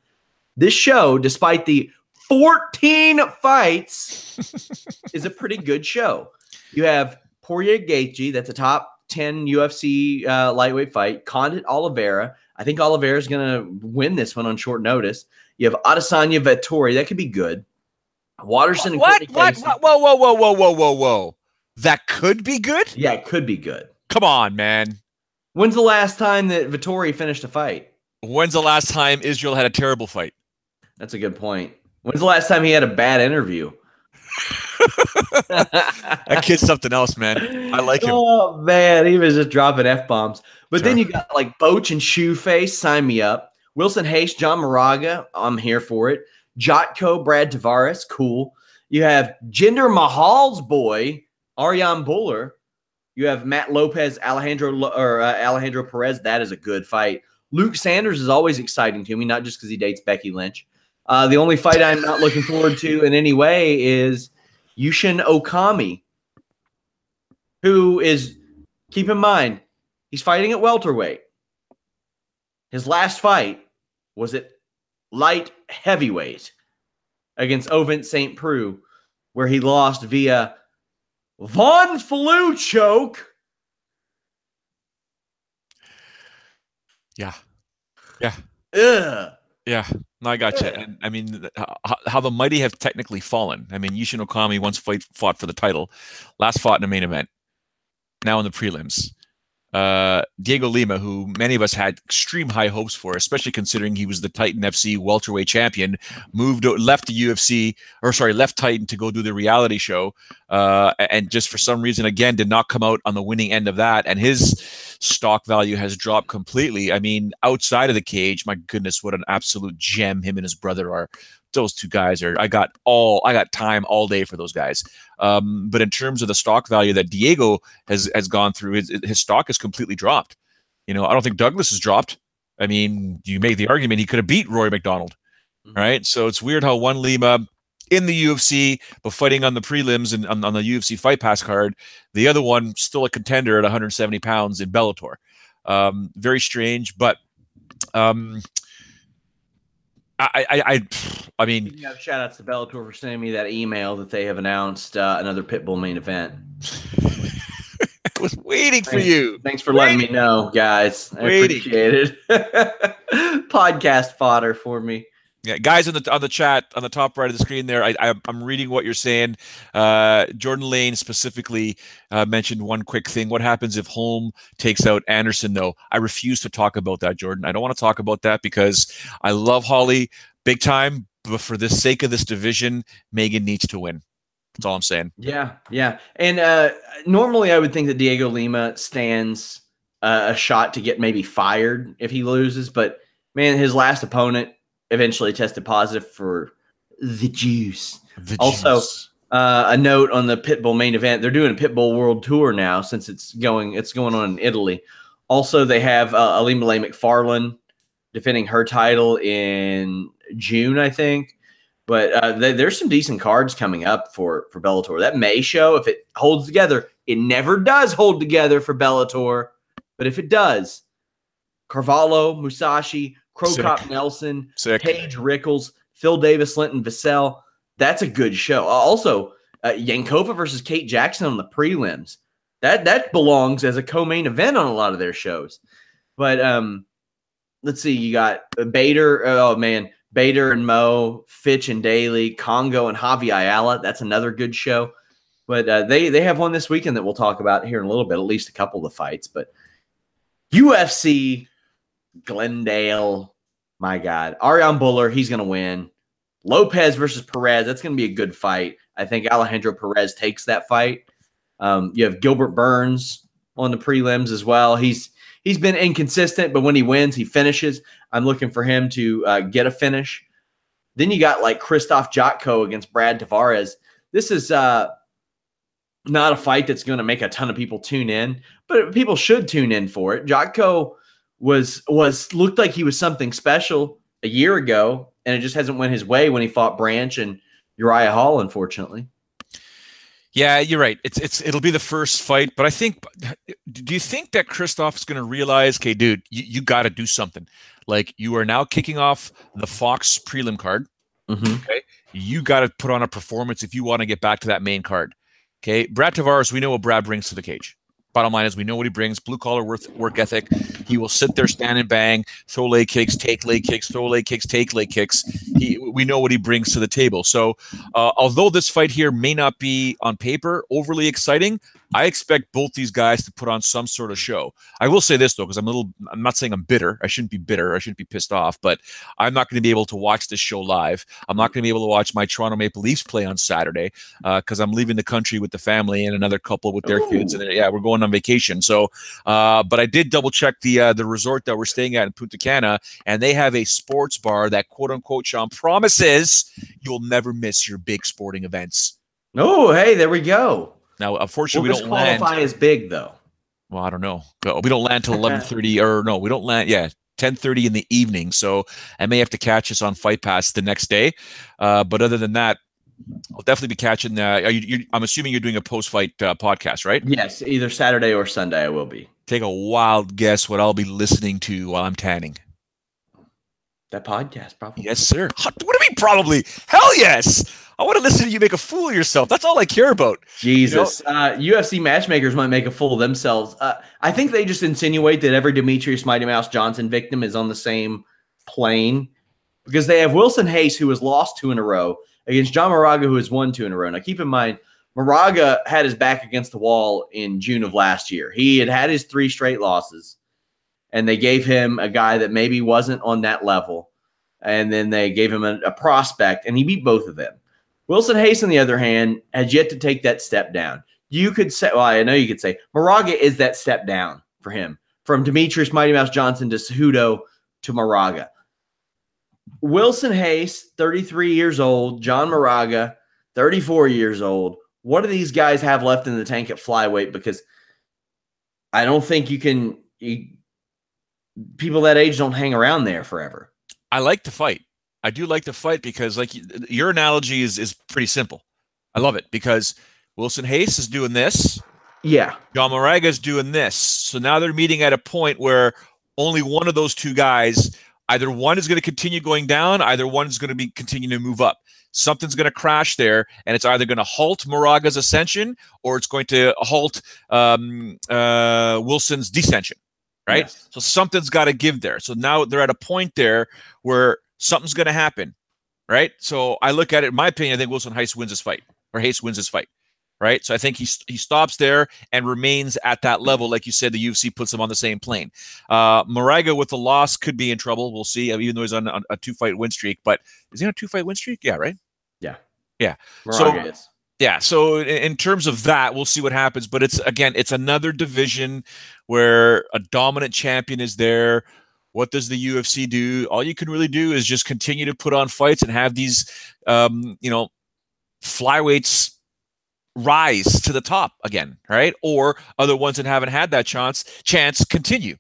This show, despite the 14 fights, is a pretty good show. You have Poirier Gaethje, that's a top 10 UFC lightweight fight. Condit Oliveira. I think Oliveira is going to win this one on short notice. You have Adesanya Vettori. That could be good. Waterson and What? Whoa. That could be good? Yeah, it could be good. Come on, man. When's the last time that Vettori finished a fight? When's the last time Israel had a terrible fight? That's a good point. When's the last time he had a bad interview? That kid's something else, man. I like him. Oh, man. He was just dropping F-bombs. But then you got like Boach and Shoeface. Sign me up. Wilson Hayes, John Moraga. I'm here for it. Jotko, Brad Tavares. Cool. You have Jinder Mahal's boy, Aryan Buller. You have Matt Lopez, Alejandro Perez. That is a good fight. Luke Sanders is always exciting to me, not just because he dates Becky Lynch. The only fight I'm not looking forward to in any way is Yushin Okami, who is, keep in mind, he's fighting at welterweight. His last fight was at light heavyweight against Ovent St. Preux, where he lost via Von Flue choke. Yeah. Yeah. Ugh. Yeah. No, I got you. And I mean, how the mighty have technically fallen. I mean, Yushin Okami once fought for the title, last fought in a main event, now in the prelims. Diego Lima, who many of us had extreme high hopes for, especially considering he was the Titan FC welterweight left the UFC, left Titan to go do the reality show, and just for some reason again did not come out on the winning end of that, and his stock value has dropped completely. I mean, outside of the cage, my goodness, what an absolute gem him and his brother are. Those two guys are, I got time all day for those guys. But in terms of the stock value that Diego has gone through, his stock has completely dropped. I don't think Douglas has dropped. I mean, you make the argument he could have beat Rory McDonald, right? So it's weird how one Lima in the UFC, but fighting on the prelims and on the UFC Fight Pass card, the other one still a contender at 170 pounds in Bellator. Very strange, but I mean, shout outs to Bellator for sending me that email that they have announced another Pitbull main event. I was waiting for you. Thanks for letting me know, guys. I appreciate it. Podcast fodder for me. Yeah, guys on the chat on the top right of the screen there, I'm reading what you're saying. Jordan Lane specifically mentioned one quick thing. What happens if Holm takes out Anderson, though? I refuse to talk about that, Jordan. I don't want to talk about that because I love Holly big time, but for the sake of this division, Megan needs to win. That's all I'm saying. Yeah, yeah. And normally I would think that Diego Lima stands a shot to get maybe fired if he loses, but man, his last opponent eventually tested positive for the juice. Also, a note on the Pitbull main event: they're doing a Pitbull World Tour now since it's going on in Italy. Also, they have Alimale McFarlane defending her title in June, I think. But there's some decent cards coming up for Bellator. That May show, if it holds together, it never does hold together for Bellator, but if it does, Carvalho, Musashi, Crocop Nelson, Paige Rickles, Phil Davis, Linton Vassell. That's a good show. Also, Yankova versus Kate Jackson on the prelims. That belongs as a co-main event on a lot of their shows. But let's see. You got Bader. Oh, man. Bader and Mo, Fitch and Daly, Congo and Javi Ayala. That's another good show. But they have one this weekend that we'll talk about here in a little bit, at least a couple of the fights. But UFC Glendale, my God. Ariane Buller, he's going to win. Lopez versus Perez, that's going to be a good fight. I think Alejandro Perez takes that fight. You have Gilbert Burns on the prelims as well. He's been inconsistent, but when he wins, he finishes. I'm looking for him to get a finish. Then you got like Christoph Jotko against Brad Tavares. This is not a fight that's going to make a ton of people tune in, but people should tune in for it. Jotko looked like he was something special a year ago, and it just hasn't went his way when he fought Branch and Uriah Hall, unfortunately. Yeah, you're right. It'll be the first fight, but I think. Do you think that Christoph is going to realize, okay, dude, you got to do something? Like, you are now kicking off the Fox prelim card. Okay, you got to put on a performance if you want to get back to that main card. Okay, Brad Tavares, we know what Brad brings to the cage. Bottom line is, we know what he brings: blue collar work ethic. He will sit there, stand and bang, throw leg kicks, take leg kicks, throw leg kicks, take leg kicks. We know what he brings to the table. So, although this fight here may not be on paper overly exciting, I expect both these guys to put on some sort of show. I will say this, though, because I'm not saying I'm bitter. I shouldn't be bitter. I shouldn't be pissed off, but I'm not going to be able to watch this show live. I'm not going to be able to watch my Toronto Maple Leafs play on Saturday because I'm leaving the country with the family and another couple with their kids. And yeah, we're going on vacation. So, but I did double check the resort that we're staying at in Punta Cana, and they have a sports bar that, quote unquote, Sean, promises you'll never miss your big sporting events. Oh, hey, there we go. Now, unfortunately, we don't land. Qualify as big, though. Well, I don't know. We don't land till 11:30, or no, we don't land. Yeah, 10:30 in the evening. So I may have to catch this on Fight Pass the next day. But other than that, I'll definitely be catching. I'm assuming you're doing a post-fight podcast, right? Yes, either Saturday or Sunday I will be. Take a wild guess what I'll be listening to while I'm tanning. That podcast, probably. Yes, sir. What do you mean, probably? Hell yes. I want to listen to you make a fool of yourself. That's all I care about. Jesus. UFC matchmakers might make a fool of themselves. I think they just insinuate that every Demetrius Mighty Mouse Johnson victim is on the same plane because they have Wilson Hayes, who has lost 2 in a row, against John Moraga, who has won 2 in a row. Now, keep in mind, Moraga had his back against the wall in June of last year. He had his 3 straight losses, and they gave him a guy that maybe wasn't on that level, and then they gave him a prospect, and he beat both of them. Wilson Hayes, on the other hand, has yet to take that step down. You could say, well, I know you could say, Moraga is that step down for him, from Demetrius Mighty Mouse Johnson to Cejudo to Moraga. Wilson Hayes, 33 years old, John Moraga, 34 years old. What do these guys have left in the tank at flyweight? Because I don't think people that age don't hang around there forever. I like to fight. I do like to fight because, like, your analogy is pretty simple. I love it because Wilson Hayes is doing this. Yeah. John Moraga is doing this. So now they're meeting at a point where only one of those 2 guys, either one is going to continue going down, either one is going to be continuing to move up. Something's going to crash there, and it's either going to halt Moraga's ascension or it's going to halt Wilson's descension, right? Yes. So something's got to give there. So now they're at a point there where something's going to happen, right? So I look at it, in my opinion, I think Wilson Hayes wins his fight, right? So I think he stops there and remains at that level. Like you said, the UFC puts him on the same plane. Moraga with the loss could be in trouble. We'll see, even though he's on a 2-fight win streak. But is he on a 2-fight win streak? Yeah, right? Yeah. Moraga is. Yeah, so in terms of that, we'll see what happens. But it's another division where a dominant champion is there. What does the UFC do? All you can really do is just continue to put on fights and have these, flyweights rise to the top again, right? Or other ones that haven't had that chance continue.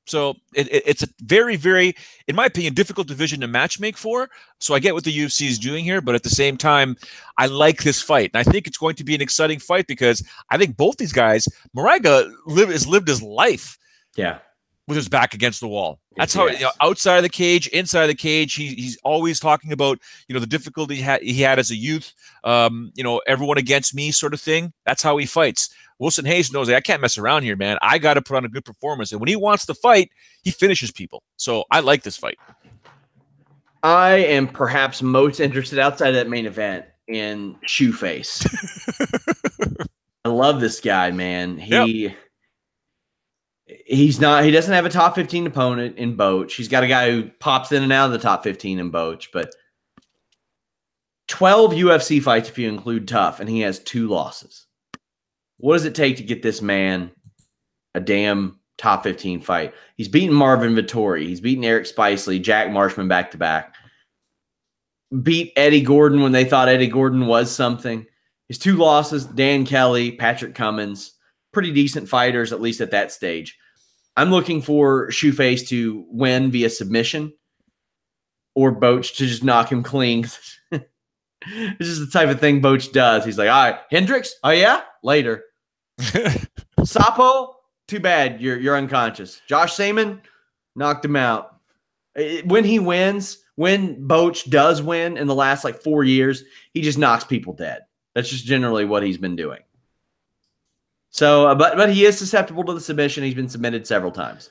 So it's a very, very, in my opinion, difficult division to matchmake for. So I get what the UFC is doing here, but at the same time, I like this fight. And I think it's going to be an exciting fight because I think both these guys, Moraga has lived his life. Yeah. With his back against the wall. That's how, outside of the cage, inside of the cage, he's always talking about, the difficulty he had as a youth, everyone against me sort of thing. That's how he fights. Wilson Hayes knows, I can't mess around here, man. I got to put on a good performance. And when he wants to fight, he finishes people. So I like this fight. I am perhaps most interested outside of that main event in Shoeface. I love this guy, man. He doesn't have a top 15 opponent in Boach. He's got a guy who pops in and out of the top 15 in Boach, but 12 UFC fights if you include Tough, and he has 2 losses. What does it take to get this man a damn top 15 fight? He's beaten Marvin Vettori. He's beaten Eric Spicely, Jack Marshman back-to-back. Beat Eddie Gordon when they thought Eddie Gordon was something. His 2 losses, Dan Kelly, Patrick Cummins, pretty decent fighters, at least at that stage. I'm looking for Shoeface to win via submission or Boach to just knock him clean. This is the type of thing Boach does. He's like, all right, Hendricks? Oh, yeah? Later. Sapo? Too bad. You're unconscious. Josh Seaman? Knocked him out. When he wins, when Boach does win in the last 4 years, he just knocks people dead. That's just generally what he's been doing. So, but he is susceptible to the submission. He's been submitted several times.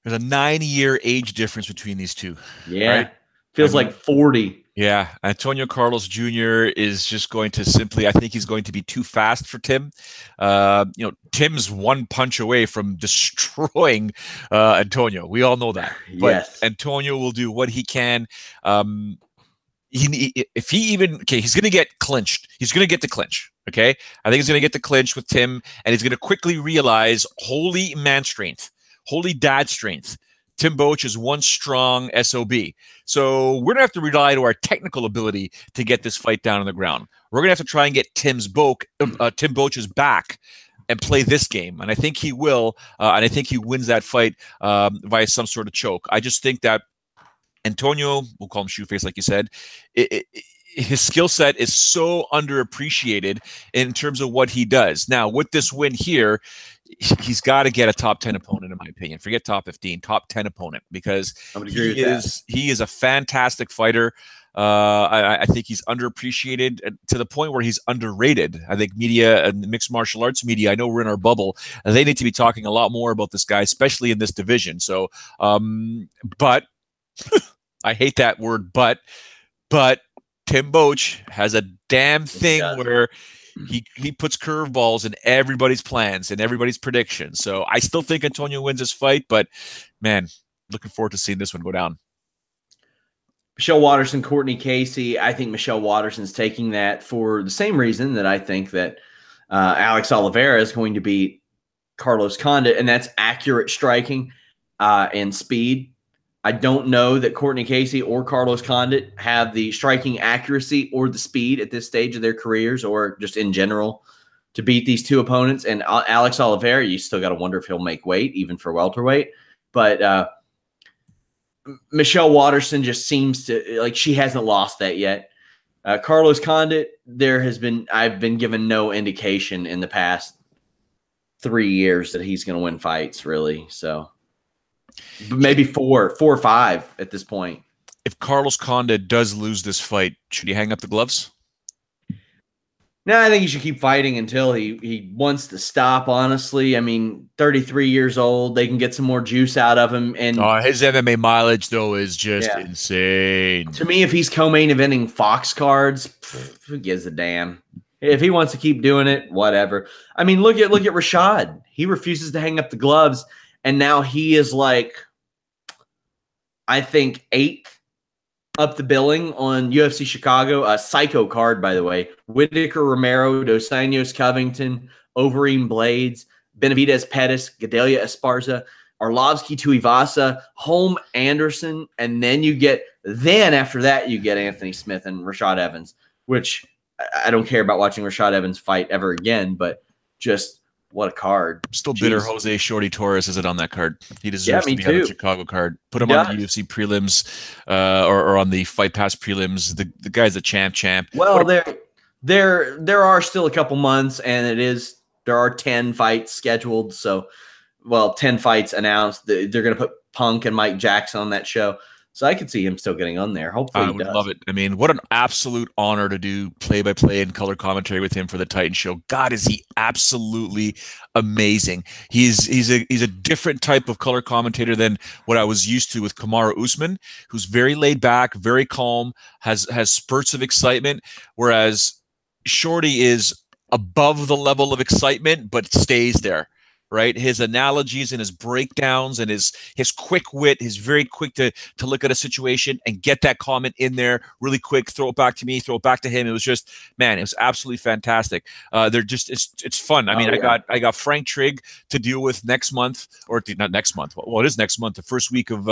There's a 9-year age difference between these two. Yeah. Right? Feels like 40. Yeah. Antonio Carlos Jr. is just going to simply, I think he's going to be too fast for Tim. Tim's 1 punch away from destroying Antonio. We all know that. But yes. Antonio will do what he can. He's going to get clinched. He's going to get the clinch. Okay. I think he's going to get the clinch with Tim, and he's going to quickly realize, holy man strength, holy dad strength. Tim Boach is one strong SOB. So we're going to have to rely to our technical ability to get this fight down on the ground. We're going to have to try and get Tim Boach's back and play this game. And I think he will, and I think he wins that fight via some sort of choke. I just think that Antonio, we'll call him Shoeface, like you said, his skill set is so underappreciated in terms of what he does. Now, with this win here, he's got to get a top 10 opponent, in my opinion. Forget top 15, top 10 opponent, because he is a fantastic fighter. I think he's underappreciated to the point where he's underrated. I think media and mixed martial arts media, I know we're in our bubble, and they need to be talking a lot more about this guy, especially in this division. So, but I hate that word, but Tim Boetsch has a damn thing where he puts curveballs in everybody's plans and everybody's predictions. So I still think Antonio wins this fight, but man, looking forward to seeing this one go down. Michelle Waterson, Courtney Casey. I think Michelle Waterson's taking that for the same reason that I think that Alex Oliveira is going to beat Carlos Condit, and that's accurate striking and speed. I don't know that Courtney Casey or Carlos Condit have the striking accuracy or the speed at this stage of their careers, or just in general, to beat these two opponents. And Alex Oliveira, you still got to wonder if he'll make weight, even for welterweight. But Michelle Waterson just seems to, like, she hasn't lost that yet. Carlos Condit, I've been given no indication in the past 3 years that he's going to win fights, really. So maybe four or five at this point. If Carlos Condit does lose this fight, should he hang up the gloves? No, I think he should keep fighting until he wants to stop, honestly. I mean, 33 years old. They can get some more juice out of him. And his MMA mileage, though, is just insane. To me, if he's co-main eventing Fox cards, who gives a damn? If he wants to keep doing it, whatever. I mean, look at Rashad. He refuses to hang up the gloves, and now he is like, I think, 8th up the billing on UFC Chicago. A psycho card, by the way. Whitaker, Romero, Dos Anjos, Covington, Overeem, Blades, Benavidez, Pettis, Gedalia, Esparza, Arlovsky, Tuivasa, Holm, Anderson, and then after that you get Anthony Smith and Rashad Evans, which I don't care about watching Rashad Evans fight ever again, but just what a card. Still bitter Jose Shorty Torres isn't on that card. He deserves to be on the Chicago card. Put him on the UFC prelims or on the Fight Pass prelims. The guy's a champ. Well, there are still a couple months, and there are 10 fights scheduled. So, 10 fights announced. They're going to put Punk and Mike Jackson on that show. So I could see him still getting on there. Hopefully I would love it. I mean, what an absolute honor to do play-by-play and color commentary with him for the Titan Show. God, is he absolutely amazing. He's a different type of color commentator than what I was used to with Kamaru Usman, who's very laid back, very calm, has spurts of excitement, whereas Shorty is above the level of excitement, but stays there. Right, his analogies and his breakdowns and his quick wit. He's very quick to look at a situation and get that comment in there really quick. Throw it back to me. Throw it back to him. It was just, man, it was absolutely fantastic. It's fun. I mean, I got Frank Trigg to deal with next month, or not next month. Well, it is next month, the first week of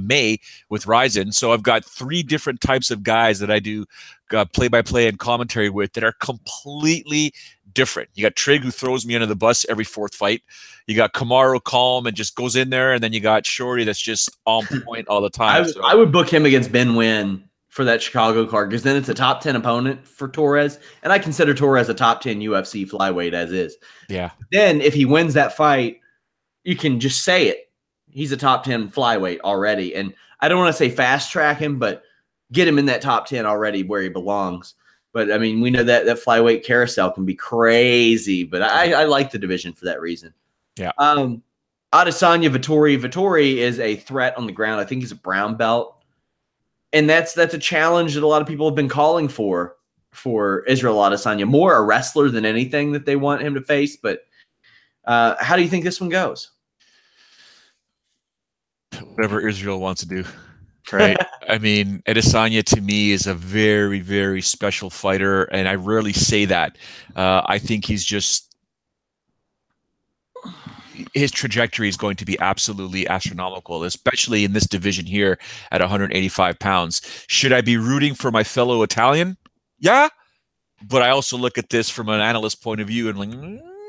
May with Ryzen. So I've got 3 different types of guys that I do play-by-play and commentary with that are completely different. You got Trigg, who throws me under the bus every 4th fight. You got Kamaru, calm and just goes in there, and then you got Shorty that's just on point all the time. I would book him against Ben Nguyen for that Chicago card, because then it's a top 10 opponent for Torres, and I consider Torres a top 10 UFC flyweight as is. Yeah. Then if he wins that fight, you can just say it. He's a top 10 flyweight already, and I don't want to say fast track him, but get him in that top 10 already where he belongs. But, I mean, we know that flyweight carousel can be crazy, but I like the division for that reason. Yeah. Adesanya, Vettori. Vettori is a threat on the ground. I think he's a brown belt. And that's a challenge that a lot of people have been calling for Israel Adesanya. More a wrestler than anything that they want him to face. But how do you think this one goes? Whatever Israel wants to do. Right. I mean, Adesanya to me is a very, very special fighter, and I rarely say that. I think his trajectory is going to be absolutely astronomical, especially in this division here at 185 pounds. Should I be rooting for my fellow Italian? Yeah. But I also look at this from an analyst point of view and like,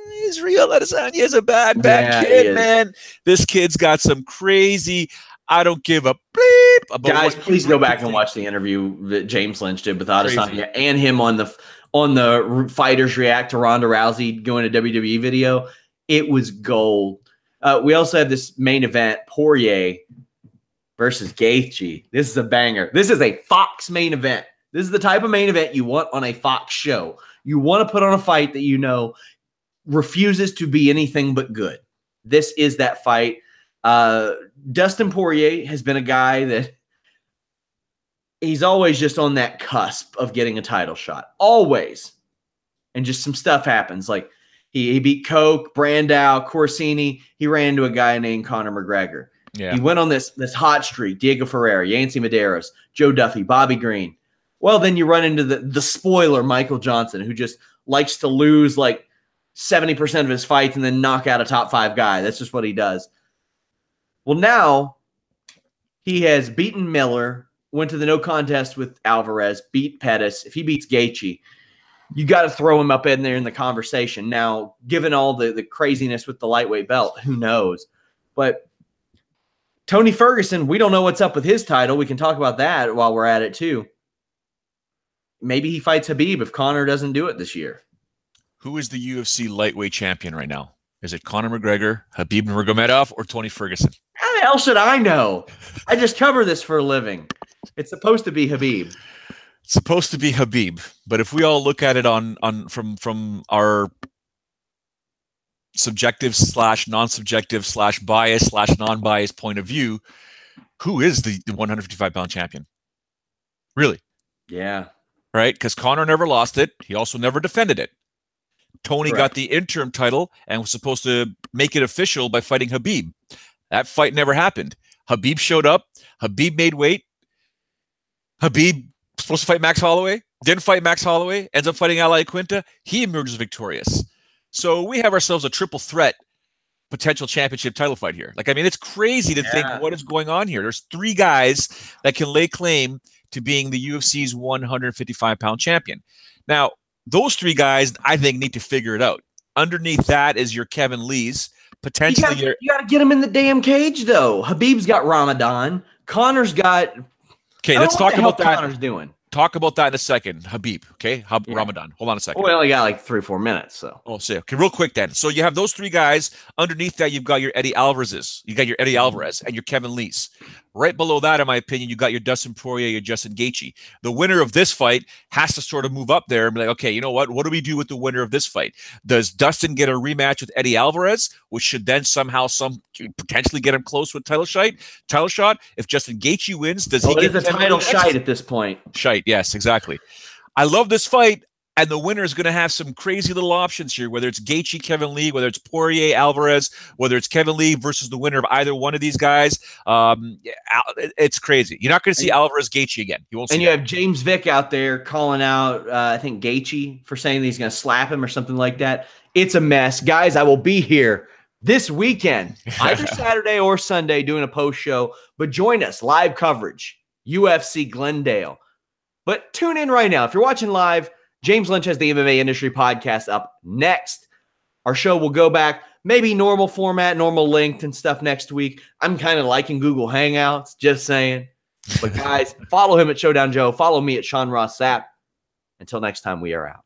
He's real. Adesanya is a bad kid, man. This kid's got some crazy. I don't give a bleep about. Guys, please go back and watch the interview that James Lynch did with Adesanya and him on the Fighters React to Ronda Rousey going to WWE video. It was gold. We also have this main event, Poirier versus Gaethje. This is a banger. This is a Fox main event. This is the type of main event you want on a Fox show. You want to put on a fight that you know refuses to be anything but good. This is that fight. Dustin Poirier has been a guy that he's always just on that cusp of getting a title shot. Always. And just some stuff happens. Like he beat Coke, Brandao, Corsini. He ran into a guy named Conor McGregor. Yeah. He went on this hot streak. Diego Ferreira, Yancy Medeiros, Joe Duffy, Bobby Green. Well, then you run into the spoiler, Michael Johnson, who just likes to lose like 70% of his fights and then knock out a top 5 guy. That's just what he does. Well, now he has beaten Miller, went to the no contest with Alvarez, beat Pettis. If he beats Gaethje, you got to throw him up in there in the conversation. Now, given all the craziness with the lightweight belt, who knows? But Tony Ferguson, we don't know what's up with his title. We can talk about that while we're at it too. Maybe he fights Khabib if Conor doesn't do it this year. Who is the UFC lightweight champion right now? Is it Conor McGregor, Khabib Nurmagomedov, or Tony Ferguson? How the hell should I know? I just cover this for a living. It's supposed to be Khabib. It's supposed to be Khabib, but if we all look at it from our subjective / non-subjective / bias / non-biased point of view, who is the 155-pound champion? Really? Yeah. Right? Because Conor never lost it. He also never defended it. Tony got the interim title and was supposed to make it official by fighting Khabib. That fight never happened. Khabib showed up. Khabib made weight. Khabib supposed to fight Max Holloway. Didn't fight Max Holloway. Ends up fighting Ali Quinta. He emerges victorious. So we have ourselves a triple threat potential championship title fight here. Like, I mean, it's crazy to think what is going on here. There's 3 guys that can lay claim to being the UFC's 155-pound champion. Now, those 3 guys, I think, need to figure it out. Underneath that is your Kevin Lee's. Potentially, you got to get him in the damn cage, though. Habib's got Ramadan. Conor's got. Okay, let's talk about that. Conor's doing. Talk about that in a second. Khabib, okay? Ramadan. Hold on a second. Well, we only got like 3 or 4 minutes, so. Oh, so okay, real quick then. So you have those 3 guys. Underneath that, you've got your Eddie Alvarez's. You got your Eddie Alvarez and your Kevin Lee's. Right below that, in my opinion, you got your Dustin Poirier, your Justin Gaethje. The winner of this fight has to sort of move up there and be like, okay, you know what? What do we do with the winner of this fight? Does Dustin get a rematch with Eddie Alvarez, which should then somehow potentially get him close with title shot? If Justin Gaethje wins, does he get the title shot at this point? Shite, yes, exactly. I love this fight. And the winner is going to have some crazy little options here, whether it's Gaethje, Kevin Lee, whether it's Poirier, Alvarez, whether it's Kevin Lee versus the winner of either one of these guys. It's crazy. You're not going to see Alvarez, Gaethje again. You won't see. And you have James Vick out there calling out, I think, Gaethje for saying that he's going to slap him or something like that. It's a mess. Guys, I will be here this weekend, either Saturday or Sunday, doing a post show. But join us, live coverage, UFC Glendale. But tune in right now. If you're watching live, James Lynch has the MMA Industry Podcast up next. Our show will go back, maybe normal format, normal length and stuff next week. I'm kind of liking Google Hangouts, just saying. But guys, follow him at Showdown Joe. Follow me at Sean Ross Sapp. Until next time, we are out.